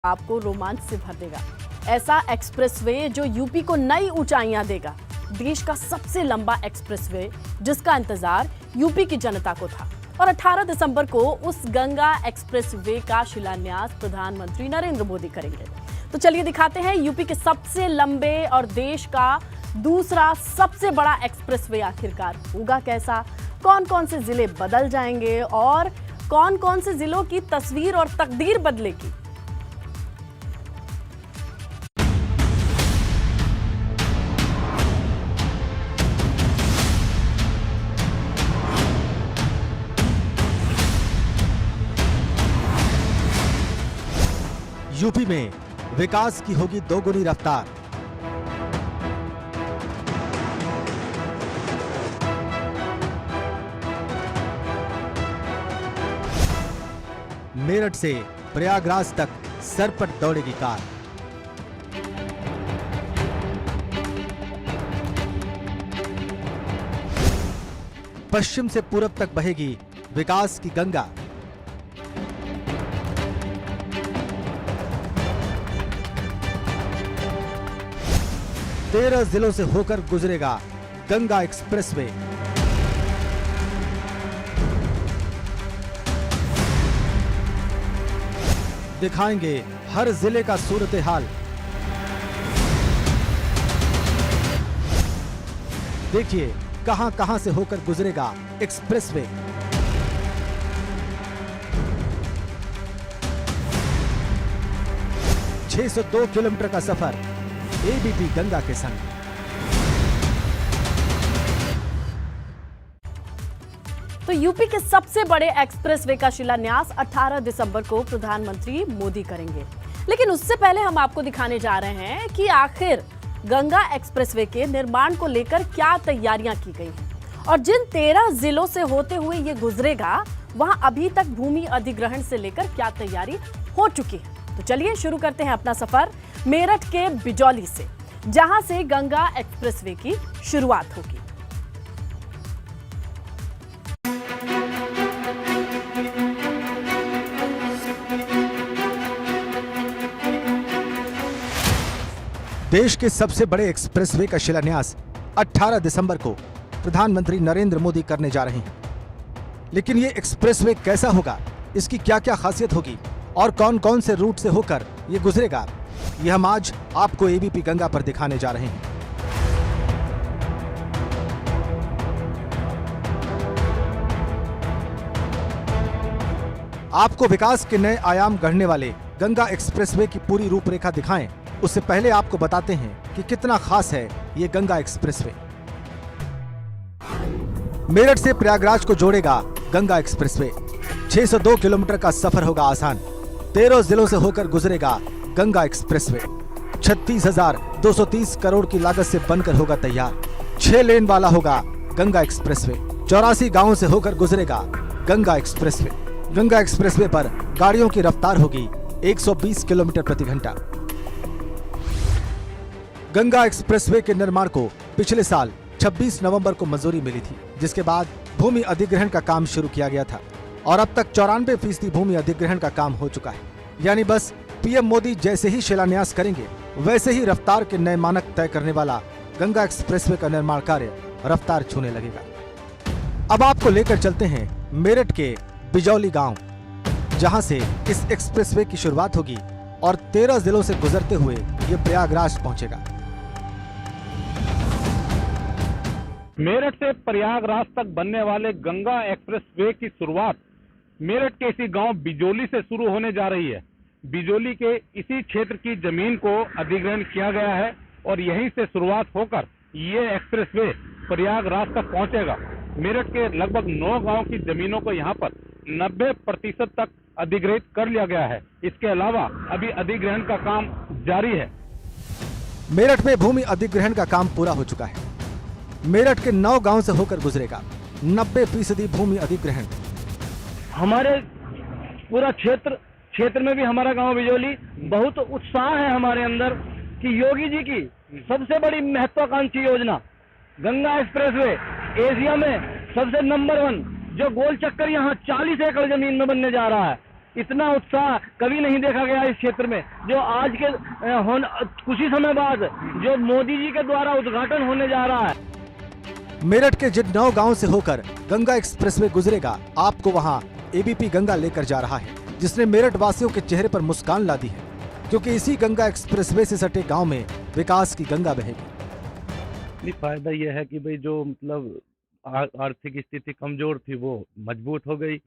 आपको रोमांच से भर देगा। ऐसा एक्सप्रेसवे जो यूपी को नई ऊंचाइयां देगा। देश का सबसे लंबा एक्सप्रेसवे जिसका इंतजार यूपी की जनता को था और 18 दिसंबर को उस गंगा एक्सप्रेसवे का शिलान्यास प्रधानमंत्री नरेंद्र मोदी करेंगे। तो चलिए दिखाते हैं यूपी के सबसे लंबे और देश का दूसरा सबसे बड़ा एक्सप्रेसवे आखिरकार होगा कैसा, कौन कौन से जिले बदल जाएंगे और कौन कौन से जिलों की तस्वीर और तकदीर बदलेगी। यूपी में विकास की होगी दोगुनी रफ्तार। मेरठ से प्रयागराज तक सरपट दौड़ेगी कार। पश्चिम से पूरब तक बहेगी विकास की गंगा। तेरह जिलों से होकर गुजरेगा गंगा एक्सप्रेसवे। दिखाएंगे हर जिले का सूरत हाल। देखिए कहां-कहां से होकर गुजरेगा एक्सप्रेसवे। $602 किलोमीटर का सफर एबीपी गंगा के संग। तो यूपी के सबसे बड़े एक्सप्रेसवे का शिलान्यास 18 दिसंबर को प्रधानमंत्री मोदी करेंगे। लेकिन उससे पहले हम आपको दिखाने जा रहे हैं कि आखिर गंगा एक्सप्रेसवे के निर्माण को लेकर क्या तैयारियां की गई हैं और जिन 13 जिलों से होते हुए ये गुजरेगा वहां अभी तक भूमि अधिग्रहण से लेकर क्या तैयारी हो चुकी है। तो चलिए शुरू करते हैं अपना सफर मेरठ के बिजौली से, जहां से गंगा एक्सप्रेसवे की शुरुआत होगी। देश के सबसे बड़े एक्सप्रेसवे का शिलान्यास 18 दिसंबर को प्रधानमंत्री नरेंद्र मोदी करने जा रहे हैं। लेकिन ये एक्सप्रेसवे कैसा होगा, इसकी क्या क्या खासियत होगी और कौन कौन से रूट से होकर ये गुजरेगा, ये हम आज आपको एबीपी गंगा पर दिखाने जा रहे हैं। आपको विकास के नए आयाम गढ़ने वाले गंगा एक्सप्रेसवे की पूरी रूपरेखा दिखाएं, उससे पहले आपको बताते हैं कि कितना खास है ये गंगा एक्सप्रेसवे। मेरठ से प्रयागराज को जोड़ेगा गंगा एक्सप्रेसवे। 602 किलोमीटर का सफर होगा आसान। 13 जिलों से होकर गुजरेगा गंगा एक्सप्रेसवे। 36,230 करोड़ की लागत से बनकर होगा तैयार। 6 लेन वाला होगा गंगा एक्सप्रेसवे। 84 गांवों से होकर गुजरेगा गंगा एक्सप्रेसवे। गंगा एक्सप्रेसवे पर गाड़ियों की रफ्तार होगी 120 किलोमीटर प्रति घंटा। गंगा एक्सप्रेसवे के निर्माण को पिछले साल 26 नवंबर को मंजूरी मिली थी, जिसके बाद भूमि अधिग्रहण का काम शुरू किया गया था और अब तक 94% भूमि अधिग्रहण का काम हो चुका है। यानी बस पीएम मोदी जैसे ही शिलान्यास करेंगे वैसे ही रफ्तार के नए मानक तय करने वाला गंगा एक्सप्रेसवे का निर्माण कार्य रफ्तार छूने लगेगा। अब आपको लेकर चलते हैं मेरठ के बिजौली गांव, जहां से इस एक्सप्रेसवे की शुरुआत होगी और 13 जिलों से गुजरते हुए ये प्रयागराज पहुंचेगा। मेरठ से प्रयागराज तक बनने वाले गंगा एक्सप्रेसवे की शुरुआत मेरठ के इसी गांव बिजौली से शुरू होने जा रही है। बिजौली के इसी क्षेत्र की जमीन को अधिग्रहण किया गया है और यहीं से शुरुआत होकर ये एक्सप्रेसवे प्रयागराज तक पहुंचेगा। मेरठ के लगभग 9 गांव की जमीनों को यहां पर 90% तक अधिग्रहित कर लिया गया है। इसके अलावा अभी अधिग्रहण का काम जारी है। मेरठ में भूमि अधिग्रहण का काम पूरा हो चुका है। मेरठ के 9 गांव से होकर गुजरेगा 90% भूमि अधिग्रहण। हमारे पूरा क्षेत्र में भी हमारा गांव बिजौली बहुत उत्साह है हमारे अंदर कि योगी जी की सबसे बड़ी महत्वाकांक्षी योजना गंगा एक्सप्रेसवे एशिया में सबसे नंबर 1 जो गोल चक्कर यहाँ 40 एकड़ जमीन में बनने जा रहा है, इतना उत्साह कभी नहीं देखा गया इस क्षेत्र में। जो आज के कुछ ही समय बाद जो मोदी जी के द्वारा उद्घाटन होने जा रहा है। मेरठ के जिन 9 गांव से होकर गंगा एक्सप्रेसवे गुजरेगा, आपको वहां एबीपी गंगा लेकर जा रहा है, जिसने मेरठ वासियों के चेहरे पर मुस्कान ला दी है, क्योंकि इसी गंगा एक्सप्रेसवे से सटे गांव में विकास की गंगा बहेगी। फायदा यह है कि भाई जो मतलब आर्थिक स्थिति कमजोर थी वो मजबूत हो गई,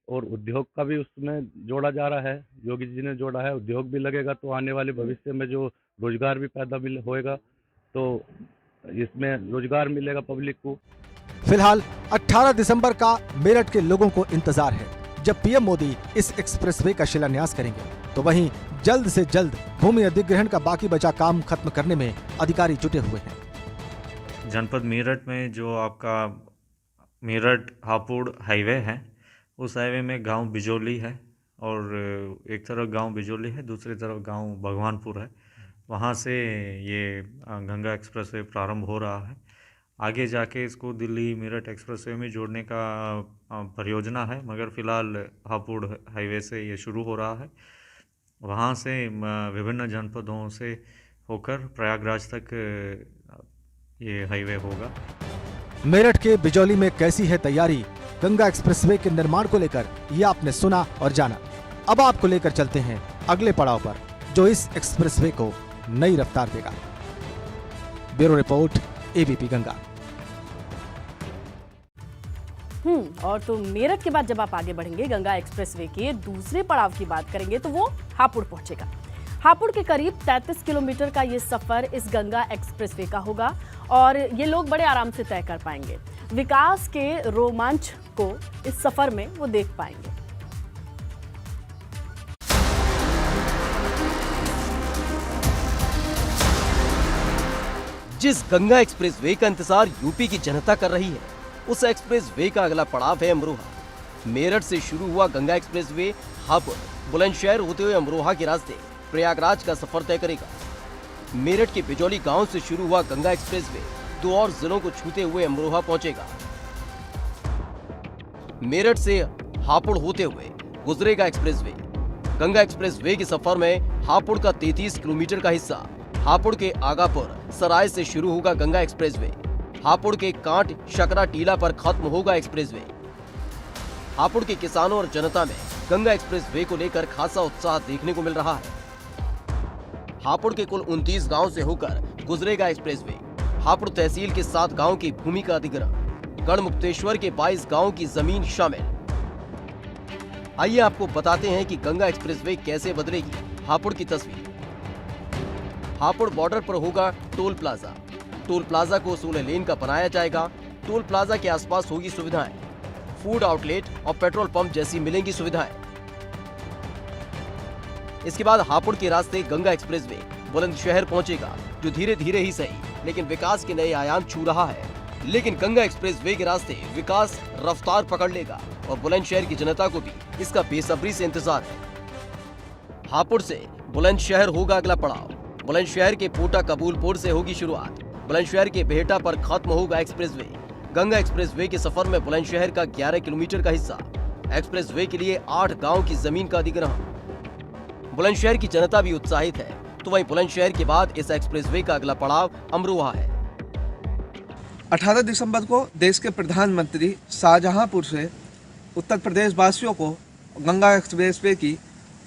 और उद्योग का भी उसमें जोड़ा जा रहा है। योगी जी ने जोड़ा है, उद्योग भी लगेगा तो आने वाले भविष्य में जो रोजगार भी पैदा होएगा, तो इसमें रोजगार मिलेगा पब्लिक को। फिलहाल 18 दिसंबर का मेरठ के लोगों को इंतजार है, जब पीएम मोदी इस एक्सप्रेसवे का शिलान्यास करेंगे। तो वहीं जल्द से जल्द भूमि अधिग्रहण का बाकी बचा काम खत्म करने में अधिकारी जुटे हुए हैं। जनपद मेरठ में जो आपका मेरठ हापुड़ हाईवे है, उस हाईवे में गांव बिजोली है, और एक तरफ गांव बिजोली है, दूसरी तरफ गांव भगवानपुर है। वहां से ये गंगा एक्सप्रेसवे प्रारंभ हो रहा है। आगे जाके इसको दिल्ली मेरठ एक्सप्रेसवे में जोड़ने का परियोजना है, मगर फ़िलहाल हापुड़ हाईवे से ये शुरू हो रहा है। वहाँ से विभिन्न जनपदों से होकर प्रयागराज तक ये हाईवे होगा। मेरठ के बिजौली में कैसी है तैयारी गंगा एक्सप्रेसवे के निर्माण को लेकर, ये आपने सुना और जाना। अब आपको लेकर चलते हैं अगले पड़ाव पर, जो इस एक्सप्रेसवे को नई रफ्तार देगा। Bureau report, ABP Ganga. और तो मेरठ के बाद जब आप आगे बढ़ेंगे, गंगा एक्सप्रेसवे के दूसरे पड़ाव की बात करेंगे तो वो हापुड़ पहुंचेगा। हापुड़ के करीब 33 किलोमीटर का ये सफर इस गंगा एक्सप्रेसवे का होगा, और ये लोग बड़े आराम से तय कर पाएंगे। विकास के रोमांच को इस सफर में वो देख पाएंगे। जिस गंगा एक्सप्रेसवे का इंतजार यूपी की जनता कर रही है, उस एक्सप्रेसवे का अगला पड़ाव है अमरोहा। मेरठ से शुरू हुआ गंगा एक्सप्रेसवे हापुड़ बुलंदशहर होते हुए अमरोहा के रास्ते प्रयागराज का सफर तय करेगा। मेरठ के बिजौली गांव से शुरू हुआ गंगा एक्सप्रेसवे 2 और जिलों को छूते हुए अमरोहा पहुंचेगा। मेरठ से हापुड़ होते हुए गुजरेगा एक्सप्रेसवे। गंगा एक्सप्रेसवे के सफर में हापुड़ का 33 किलोमीटर का हिस्सा हापुड़ के आगापुर सराय से शुरू होगा गंगा एक्सप्रेसवे। हापुड़ के कांट शकरा टीला पर खत्म होगा एक्सप्रेसवे। हापुड़ के किसानों और जनता में गंगा एक्सप्रेसवे को लेकर खासा उत्साह देखने को मिल रहा है। हापुड़ के कुल 29 गांव से होकर गुजरेगा एक्सप्रेसवे। हापुड़ तहसील के 7 गांव की भूमि का अधिग्रहण, गढ़मुक्तेश्वर के 22 गांव की जमीन शामिल। आइए आपको बताते हैं कि गंगा एक्सप्रेसवे कैसे बदलेगी हापुड़ की तस्वीर। हापुड़ बॉर्डर पर होगा टोल प्लाजा। टोल प्लाजा को 16 लेन का बनाया जाएगा। टोल प्लाजा के आसपास होगी सुविधाएं, फूड आउटलेट और पेट्रोल पंप जैसी मिलेंगी सुविधाएं। इसके बाद हापुड़ के रास्ते गंगा एक्सप्रेसवे बुलंदशहर पहुंचेगा, जो धीरे धीरे ही सही लेकिन विकास के नए आयाम छू रहा है। लेकिन गंगा एक्सप्रेसवे के रास्ते विकास रफ्तार पकड़ लेगा, और बुलंदशहर की जनता को भी इसका बेसब्री से इंतजार है। हापुड़ से बुलंदशहर होगा अगला पड़ाव। बुलंदशहर के पोटा कबूलपुर से होगी शुरुआत। बुलंदशहर के बेहटा पर खत्म होगा एक्सप्रेसवे। गंगा एक्सप्रेसवे के सफर में बुलंदशहर का 11 किलोमीटर का हिस्सा, एक्सप्रेसवे के लिए 8 गांव की जमीन का अधिग्रहण। बुलंदशहर की जनता भी उत्साहित है, तो वहीं बुलंदशहर के बाद इस एक्सप्रेसवे का अगला पड़ाव अमरोहा है। 18 दिसंबर को देश के प्रधानमंत्री शाहजहांपुर से उत्तर प्रदेश वासियों को गंगा एक्सप्रेसवे की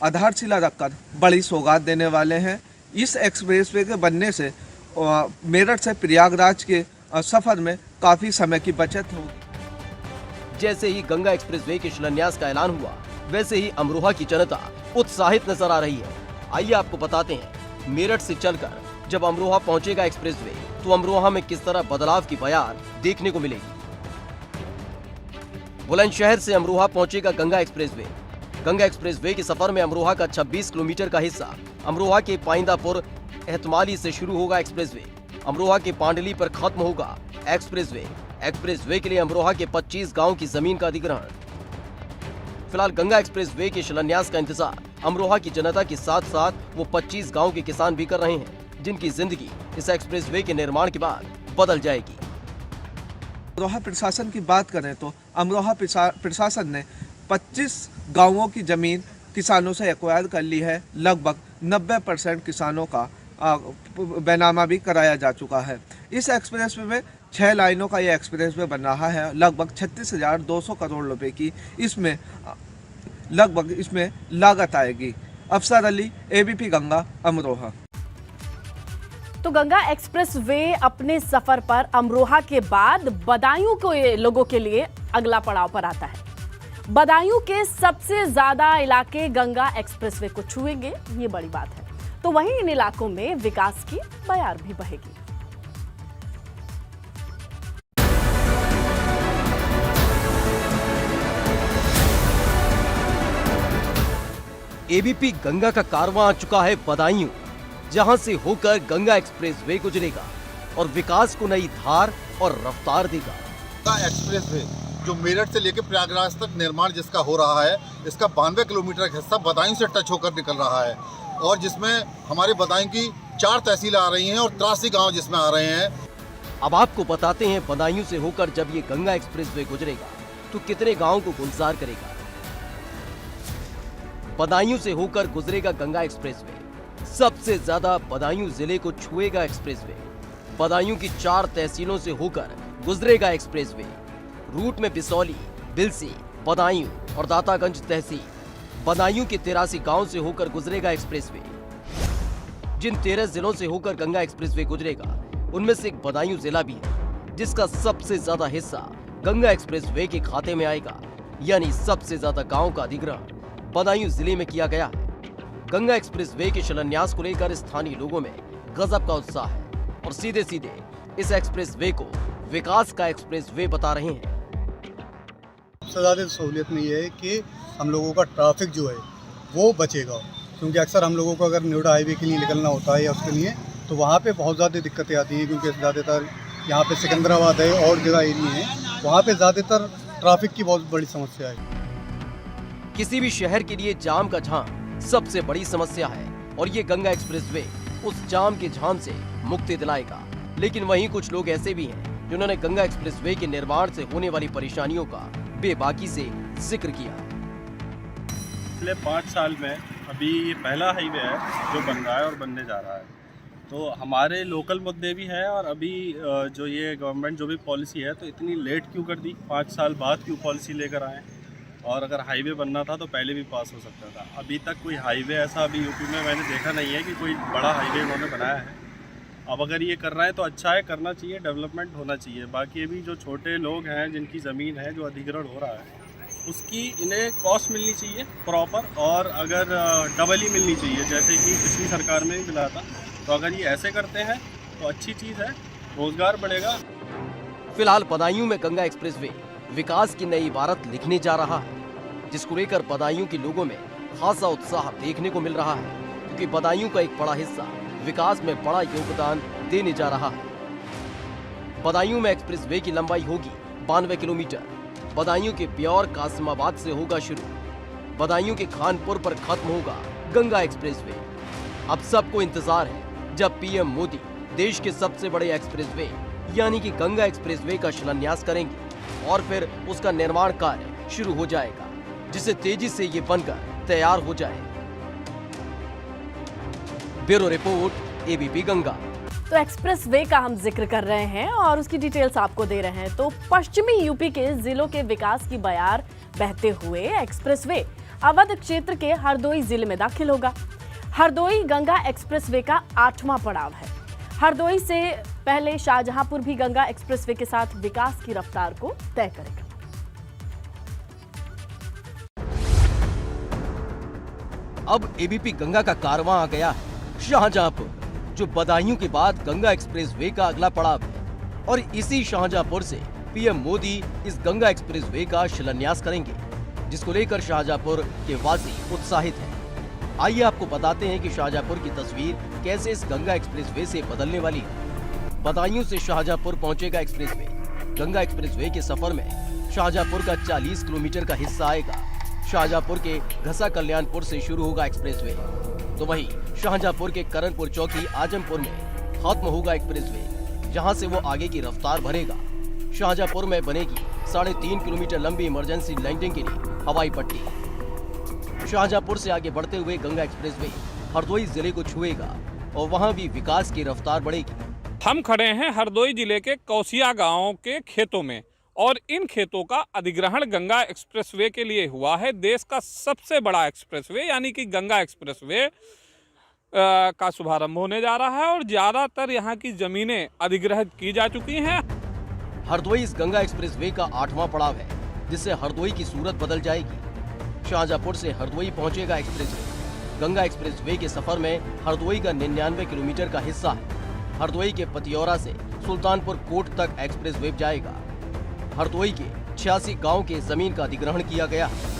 आधारशिला रखकर बड़ी सौगात देने वाले हैं। इस एक्सप्रेसवे के बनने से मेरठ से प्रयागराज के सफर में काफी समय की बचत होगी। जैसे ही गंगा एक्सप्रेसवे के शिलान्यास का ऐलान हुआ, वैसे ही अमरोहा की जनता उत्साहित नजर आ रही है। आइए आपको बताते हैं, मेरठ से चलकर जब अमरोहा पहुंचेगा एक्सप्रेसवे, तो अमरोहा में किस तरह बदलाव की बयार देखने को मिलेगी। बुलंदशहर से अमरोहा पहुंचेगा गंगा एक्सप्रेसवे। गंगा एक्सप्रेसवे के सफर में अमरोहा का 26 किलोमीटर का हिस्सा, अमरोहा के पाइंदापुर एहतमाली से शुरू होगा एक्सप्रेसवे। अमरोहा के पांडली पर खत्म होगा एक्सप्रेसवे। एक्सप्रेसवे के लिए अमरोहा के 25 गांव की जमीन का अधिग्रहण। फिलहाल गंगा एक्सप्रेसवे के शिलान्यास का इंतजार अमरोहा की जनता के साथ साथ वो 25 गांव के किसान भी कर रहे हैं, जिनकी जिंदगी इस एक्सप्रेसवे के निर्माण के बाद बदल जाएगी। अमरोहा प्रशासन की बात करें तो अमरोहा प्रशासन ने 25 गांवों की जमीन किसानों से एक्वायर कर ली है। लगभग 90% किसानों का बैनामा भी कराया जा चुका है। इस एक्सप्रेसवे में 6 लाइनों का ये एक्सप्रेसवे बन रहा है। लगभग 36,200 करोड़ रुपए की इसमें लागत आएगी। अफसर अली, एबीपी गंगा, अमरोहा। तो गंगा एक्सप्रेस वे अपने सफर पर अमरोहा के बाद बदायूं के लोगों के लिए अगला पड़ाव पर आता है। बदायूं के सबसे ज्यादा इलाके गंगा एक्सप्रेस वे को छुएंगे, ये बड़ी बात है। तो वहीं इन इलाकों में विकास की बयार भी बहेगी। एबीपी गंगा का कारवां आ चुका है बदायूं, जहां से होकर गंगा एक्सप्रेसवे गुजरेगा और विकास को नई धार और रफ्तार देगा। गंगा एक्सप्रेसवे जो मेरठ से लेकर प्रयागराज तक निर्माण जिसका हो रहा है, इसका 92 किलोमीटर का हिस्सा बदायूं से टच होकर निकल रहा है और जिसमें हमारे बदायूं की 4 तहसीलें आ रही हैं और 83 गांव जिसमें आ रहे हैं। अब आपको बताते हैं बदायूं से होकर जब ये गंगा एक्सप्रेसवे गुजरेगा तो कितने गांवों को गुलजार करेगा। बदायूं से होकर गुजरेगा गंगा एक्सप्रेसवे, सबसे ज्यादा बदायूं जिले को छुएगा एक्सप्रेसवे। बदायूं की 4 तहसीलों से होकर गुजरेगा एक्सप्रेसवे। रूट में बिसौली, बिलसी, बदायूं और दातागंज तहसील। बदायूं के 83 गांव से होकर गुजरेगा एक्सप्रेसवे। जिन 13 जिलों से होकर गंगा एक्सप्रेसवे गुजरेगा उनमें से एक बदायूं जिला भी है, जिसका सबसे ज्यादा हिस्सा गंगा एक्सप्रेसवे के खाते में आएगा। यानी सबसे ज्यादा गांव का अधिग्रहण बदायूं जिले में किया गया है। गंगा एक्सप्रेसवे के शिलान्यास को लेकर स्थानीय लोगों में गजब का उत्साह है और सीधे सीधे इस एक्सप्रेसवे को विकास का एक्सप्रेसवे बता रहे हैं। सबसे ज़्यादा सहूलियत में ये है कि हम लोगों का ट्रैफिक जो है वो बचेगा, क्योंकि अक्सर हम लोगों को अगर न्यूडा हाईवे के लिए निकलना होता है या उसके लिए तो वहाँ पे बहुत ज़्यादा दिक्कतें आती हैं, क्योंकि ज़्यादातर यहाँ पे सिकंदराबाद है और जगह एरिया है, वहाँ पे ज़्यादातर ट्रैफिक की बहुत बड़ी समस्या है। किसी भी शहर के लिए जाम का झाम सबसे बड़ी समस्या है और ये गंगा एक्सप्रेसवे उस जाम के झाम से मुक्ति दिलाएगा। लेकिन वहीं कुछ लोग ऐसे भी हैं जिन्होंने गंगा एक्सप्रेसवे के निर्माण से होने वाली परेशानियों का बेबाकी से जिक्र किया। पिछले 5 साल में अभी ये पहला हाईवे है जो बन रहा है और बनने जा रहा है, तो हमारे लोकल मुद्दे भी हैं और अभी जो ये गवर्नमेंट जो भी पॉलिसी है तो इतनी लेट क्यों कर दी, 5 साल बाद क्यों पॉलिसी लेकर आए, और अगर हाईवे बनना था तो पहले भी पास हो सकता था। अभी तक कोई हाईवे ऐसा अभी यूपी में मैंने देखा नहीं है कि कोई बड़ा हाईवे उन्होंने बनाया है। अब अगर ये कर रहा है तो अच्छा है, करना चाहिए, डेवलपमेंट होना चाहिए। बाकी अभी जो छोटे लोग हैं जिनकी ज़मीन है जो अधिग्रहण हो रहा है उसकी इन्हें कॉस्ट मिलनी चाहिए प्रॉपर, और अगर डबल ही मिलनी चाहिए जैसे कि पिछली सरकार में ही मिला था। तो अगर ये ऐसे करते हैं तो अच्छी चीज़ है, रोजगार बढ़ेगा। फिलहाल बदायूं में गंगा एक्सप्रेसवे विकास की नई इबारत लिखने जा रहा है, जिसको लेकर बदायूं के लोगों में खासा उत्साह देखने को मिल रहा है, क्योंकि बदायूं का एक बड़ा हिस्सा विकास में बड़ा योगदान देने जा रहा है। बदायूं में एक्सप्रेसवे की लंबाई होगी 92 किलोमीटर। बदायूं के ब्यौर कासिमाबाद से होगा शुरू, बदायूं के खानपुर पर खत्म होगा गंगा एक्सप्रेसवे। अब सबको इंतजार है जब पीएम मोदी देश के सबसे बड़े एक्सप्रेसवे यानी कि गंगा एक्सप्रेसवे का शिलान्यास करेंगे और फिर उसका निर्माण कार्य शुरू हो जाएगा, जिससे तेजी से ये बनकर तैयार हो जाए। Bureau report, ABP Ganga. तो एक्सप्रेस वे का हम जिक्र कर रहे हैं और उसकी डिटेल्स आपको दे रहे हैं। तो पश्चिमी यूपी के जिलों के विकास की बयार बहते हुए एक्सप्रेस वे अवध क्षेत्र के हरदोई जिले में दाखिल होगा। हरदोई गंगा एक्सप्रेस वे का 8वां पड़ाव है। हरदोई से पहले शाहजहांपुर भी गंगा एक्सप्रेस वे के साथ विकास की रफ्तार को तय करेगा। अब एबीपी गंगा का कारवां आ गया है शाहजहांपुर, जो बदायूं के बाद गंगा एक्सप्रेसवे का अगला पड़ाव है। और इसी शाहजहांपुर से पीएम मोदी इस गंगा एक्सप्रेसवे का शिलान्यास करेंगे, जिसको लेकर शाहजहांपुर के वासी उत्साहित हैं। आइए आपको बताते हैं कि शाहजहांपुर की तस्वीर कैसे इस गंगा एक्सप्रेसवे से बदलने वाली है। बदायूं से शाहजहांपुर पहुंचेगा एक्सप्रेसवे। गंगा एक्सप्रेसवे के सफर में शाहजहांपुर का 40 किलोमीटर का हिस्सा आएगा। शाहजहांपुर के घसा कल्याणपुर से शुरू होगा एक्सप्रेसवे, तो वहीं शाहजहांपुर के करणपुर चौकी आजमपुर में खत्म होगा एक्सप्रेसवे, जहां से वो आगे की रफ्तार भरेगा। शाहजहांपुर में बनेगी 3.5 किलोमीटर लंबी इमरजेंसी लैंडिंग के लिए हवाई पट्टी। शाहजहांपुर से आगे बढ़ते हुए गंगा एक्सप्रेसवे हरदोई जिले को छुएगा और वहां भी विकास की रफ्तार बढ़ेगी। हम खड़े हैं हरदोई जिले के कौसिया गांव के खेतों में और इन खेतों का अधिग्रहण गंगा एक्सप्रेसवे के लिए हुआ है। देश का सबसे बड़ा एक्सप्रेसवे यानी कि गंगा एक्सप्रेसवे का शुभारंभ होने जा रहा है और ज़्यादातर यहाँ की ज़मीनें अधिग्रहित की जा चुकी हैं। हरदोई इस गंगा एक्सप्रेसवे का 8वां पड़ाव है, जिससे हरदोई की सूरत बदल जाएगी। शाहजहांपुर से हरदोई पहुंचेगा एक्सप्रेसवे। गंगा एक्सप्रेसवे के सफर में हरदोई का 99 किलोमीटर का हिस्सा है। हरदोई के पतियौरा से सुल्तानपुर कोट तक एक्सप्रेसवे जाएगा। हरदोई के 86 गांव के जमीन का अधिग्रहण किया गया है।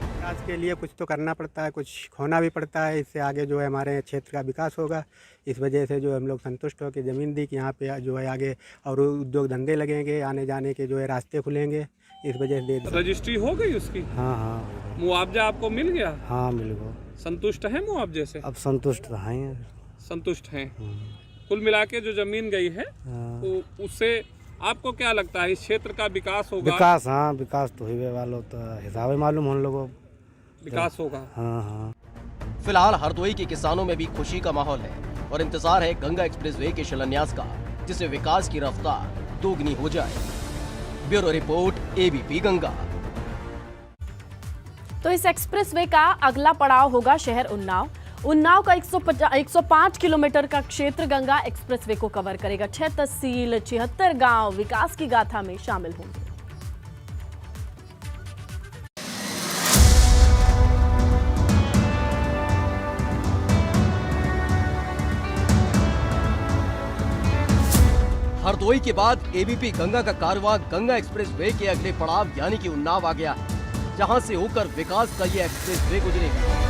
विकास के लिए कुछ तो करना पड़ता है, कुछ खोना भी पड़ता है। इससे आगे जो है हमारे क्षेत्र का विकास होगा। इस वजह से जो हम लोग संतुष्ट हो के ज़मीन दी कि यहाँ पे जो है आगे और उद्योग धंधे लगेंगे, आने जाने के जो है रास्ते खुलेंगे। इस वजह से रजिस्ट्री हो गई उसकी? हाँ। मुआवजा आपको मिल गया? हाँ मिल गया। संतुष्ट है मुआवजे से? अब संतुष्ट हैं। संतुष्ट हैं। कुल मिला के जो जमीन गई है तो उससे आपको क्या लगता है इस क्षेत्र का विकास होगा? विकास, हाँ विकास तो हुए वालों तो हिसाब मालूम हम लोगों विकास होगा। हाँ। फिलहाल हरदोई के किसानों में भी खुशी का माहौल है और इंतजार है गंगा एक्सप्रेसवे के शिलान्यास का, जिससे विकास की रफ्तार दोगुनी हो जाए। Bureau report, ABP Ganga. तो इस एक्सप्रेसवे का अगला पड़ाव होगा शहर उन्नाव। उन्नाव का 105 किलोमीटर का क्षेत्र गंगा एक्सप्रेसवे को कवर करेगा। 6 तहसील, 76 गांव विकास की गाथा में शामिल होंगे। हरदोई के बाद ABP गंगा का कारवां गंगा एक्सप्रेसवे के अगले पड़ाव यानी कि उन्नाव आ गया है, जहां से होकर विकास का ये एक्सप्रेसवे गुजरेगा।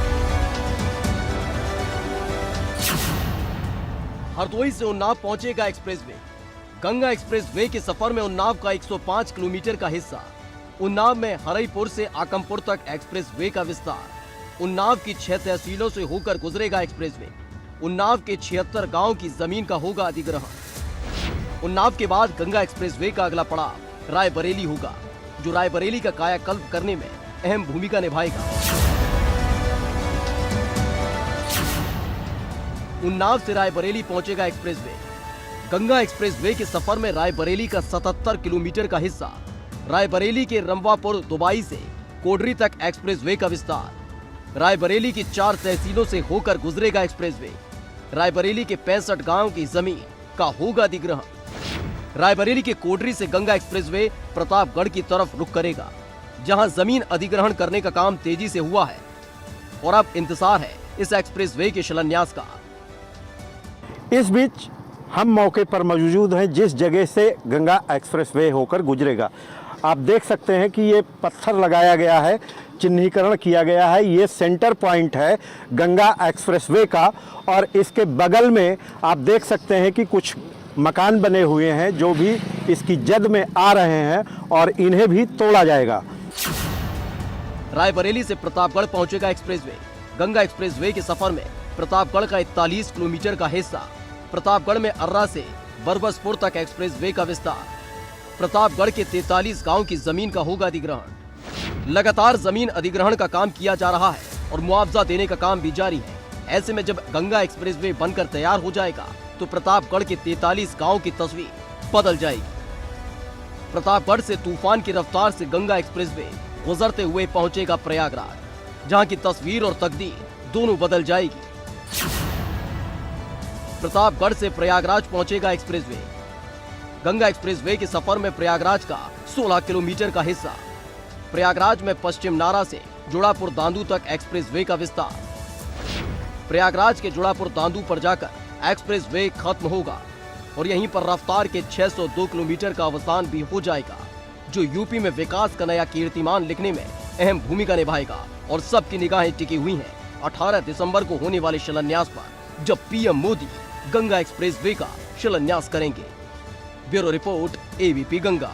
हरदोई से उन्नाव पहुंचेगा एक्सप्रेसवे। गंगा एक्सप्रेसवे के सफर में उन्नाव का 105 किलोमीटर का हिस्सा। उन्नाव में हरईपुर से आकमपुर तक एक्सप्रेसवे का विस्तार। उन्नाव की 6 तहसीलों से होकर गुजरेगा एक्सप्रेसवे। उन्नाव के 76 गांव की जमीन का होगा अधिग्रहण। उन्नाव के बाद गंगा एक्सप्रेसवे का अगला पड़ाव रायबरेली होगा, जो रायबरेली का कायाकल्प करने में अहम भूमिका निभाएगा। उन्नाव से रायबरेली पहुंचेगा एक्सप्रेसवे। गंगा एक्सप्रेसवे के सफर में रायबरेली का 77 किलोमीटर का हिस्सा। रायबरेली के रमवापुर दुबई से कोडरी तक एक्सप्रेसवे का विस्तार। रायबरेली की 4 तहसीलों से होकर गुजरेगा एक्सप्रेसवे। रायबरेली के 65 गांव की जमीन का होगा अधिग्रहण। रायबरेली के कोडरी से गंगा एक्सप्रेसवे प्रतापगढ़ की तरफ रुख करेगा, जहां जमीन अधिग्रहण करने का काम तेजी से हुआ है और अब इंतजार है इस एक्सप्रेसवे के शिलान्यास का। इस बीच हम मौके पर मौजूद हैं जिस जगह से गंगा एक्सप्रेसवे होकर गुजरेगा। आप देख सकते हैं कि ये पत्थर लगाया गया है, चिन्हीकरण किया गया है। ये सेंटर पॉइंट है गंगा एक्सप्रेसवे का और इसके बगल में आप देख सकते हैं कि कुछ मकान बने हुए हैं जो भी इसकी जद में आ रहे हैं और इन्हें भी तोड़ा जाएगा। रायबरेली से प्रतापगढ़ पहुंचेगा एक्सप्रेसवे। गंगा एक्सप्रेसवे के सफर में प्रतापगढ़ का 41 किलोमीटर का हिस्सा। प्रतापगढ़ में अर्रा से बरबसपुर तक एक्सप्रेसवे का विस्तार। प्रतापगढ़ के 43 गांव की जमीन का होगा अधिग्रहण। लगातार जमीन अधिग्रहण का काम किया जा रहा है और मुआवजा देने का काम भी जारी है। ऐसे में जब गंगा एक्सप्रेसवे बनकर तैयार हो जाएगा तो प्रतापगढ़ के 43 गांव की तस्वीर बदल जाएगी। प्रतापगढ़ से तूफान की रफ्तार से गंगा एक्सप्रेसवे गुजरते हुए पहुंचेगा प्रयागराज, जहां की तस्वीर और तकदीर दोनों बदल जाएगी। प्रतापगढ़ से प्रयागराज पहुंचेगा एक्सप्रेसवे। गंगा एक्सप्रेसवे के सफर में प्रयागराज का 16 किलोमीटर का हिस्सा। प्रयागराज में पश्चिम नारा से जुड़ापुर दांदू तक एक्सप्रेसवे का विस्तार। प्रयागराज के जुड़ापुर दांदू पर जाकर एक्सप्रेसवे खत्म होगा और यहीं पर रफ्तार के 602 किलोमीटर का अवसान भी हो जाएगा, जो यूपी में विकास का नया कीर्तिमान लिखने में अहम भूमिका निभाएगा। और सबकी निगाहें टिकी हुई हैं 18 दिसंबर को होने वाले शिलान्यास पर, जब PM मोदी गंगा एक्सप्रेसवे का शिलान्यास करेंगे। Bureau report, ABP Ganga.